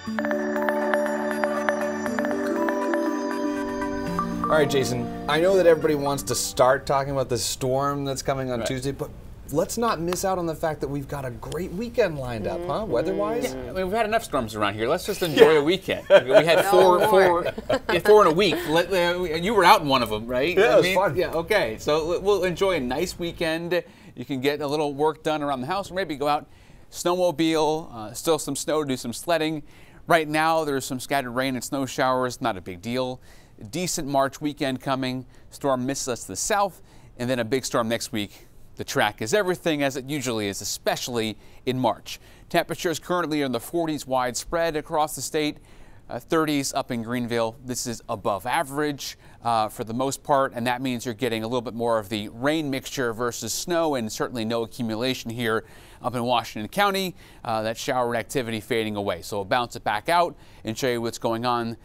All right, Jason, I know that everybody wants to start talking about the storm that's coming on Tuesday, but let's not miss out on the fact that we've got a great weekend lined up, huh, weather-wise? Yeah, I mean, we've had enough storms around here. Let's just enjoy a weekend. We had four in a week. You were out in one of them, right? Yeah, it was fun. Yeah, okay. So we'll enjoy a nice weekend. You can get a little work done around the house, or maybe go out, snowmobile, still some snow, do some sledding. Right now, there's some scattered rain and snow showers, not a big deal. Decent March weekend coming. Storm misses us to the south, and then a big storm next week. The track is everything, as it usually is, especially in March. Temperatures currently are in the 40s widespread across the state, 30s up in Greenville. This is above average for the most part, and that means you're getting a little bit more of the rain mixture versus snow, and certainly no accumulation here up in Washington County. That shower activity fading away. So we'll bounce it back out and show you what's going on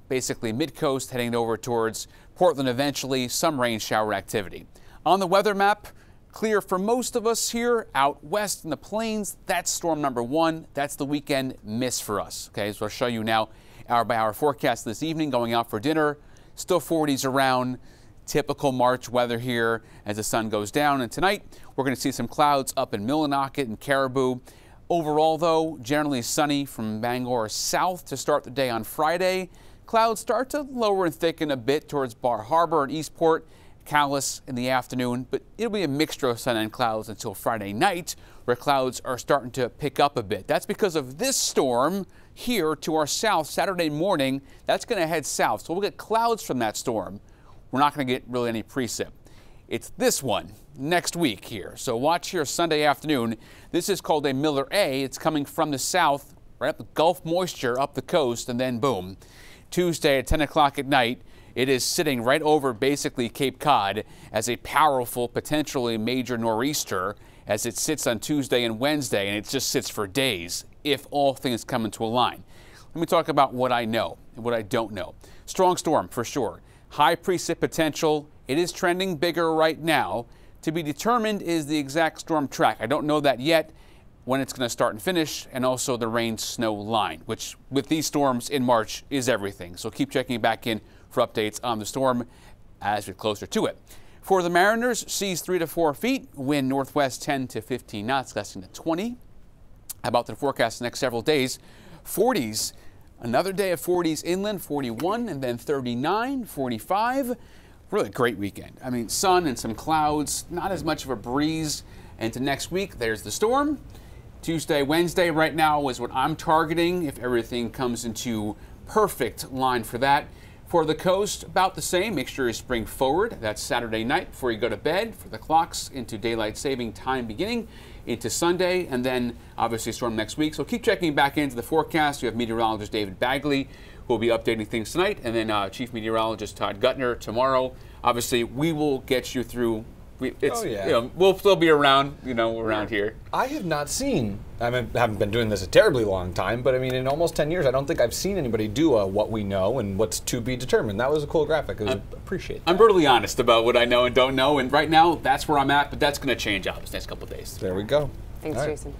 basically mid-coast, heading over towards Portland eventually, some rain shower activity. On the weather map, clear for most of us here out west in the plains. That's storm number 1. That's the weekend miss for us. Okay, so I'll show you now hour by hour forecast this evening, going out for dinner. Still 40s around, typical March weather here as the sun goes down. And tonight we're going to see some clouds up in Millinocket and Caribou. Overall, though, generally sunny from Bangor south to start the day on Friday. Clouds start to lower and thicken a bit towards Bar Harbor and Eastport. Callous in the afternoon, but it'll be a mixture of sun and clouds until Friday night, where clouds are starting to pick up a bit. That's because of this storm here to our south Saturday morning. That's going to head south, so we'll get clouds from that storm. We're not going to get really any precip. It's this one next week here. So watch here Sunday afternoon. This is called a Miller A. It's coming from the south, right up the Gulf moisture up the coast, and then boom. Tuesday at 10 o'clock at night, it is sitting right over basically Cape Cod as a powerful, potentially major nor'easter as it sits on Tuesday and Wednesday, and it just sits for days if all things come into a line. Let me talk about what I know and what I don't know. Strong storm for sure. High precip potential. It is trending bigger right now. To be determined is the exact storm track. I don't know that yet, when it's going to start and finish, and also the rain-snow line, which with these storms in March is everything. So keep checking back in for updates on the storm as we get closer to it. For the Mariners, seas 3 to 4 feet, wind northwest 10 to 15 knots, gusting to 20. How about the forecast the next several days? 40s, another day of 40s inland, 41, and then 39, 45. Really great weekend. I mean, sun and some clouds, not as much of a breeze. And to next week, there's the storm. Tuesday, Wednesday right now is what I'm targeting if everything comes into perfect line for that. For the coast, about the same. Make sure you spring forward. That's Saturday night before you go to bed for the clocks into daylight saving time beginning into Sunday, and then obviously storm next week. So keep checking back into the forecast. You have meteorologist David Bagley who will be updating things tonight, and then Chief Meteorologist Todd Guttner tomorrow. Obviously, we will get you through. We'll still be around, around here. I have not seen, haven't been doing this a terribly long time, but I mean, in almost 10 years, I don't think I've seen anybody do a what we know and what's to be determined. That was a cool graphic. I appreciate that. I'm brutally honest about what I know and don't know, and right now, that's where I'm at, but that's going to change out this next couple of days. There we go. Thanks, Jason.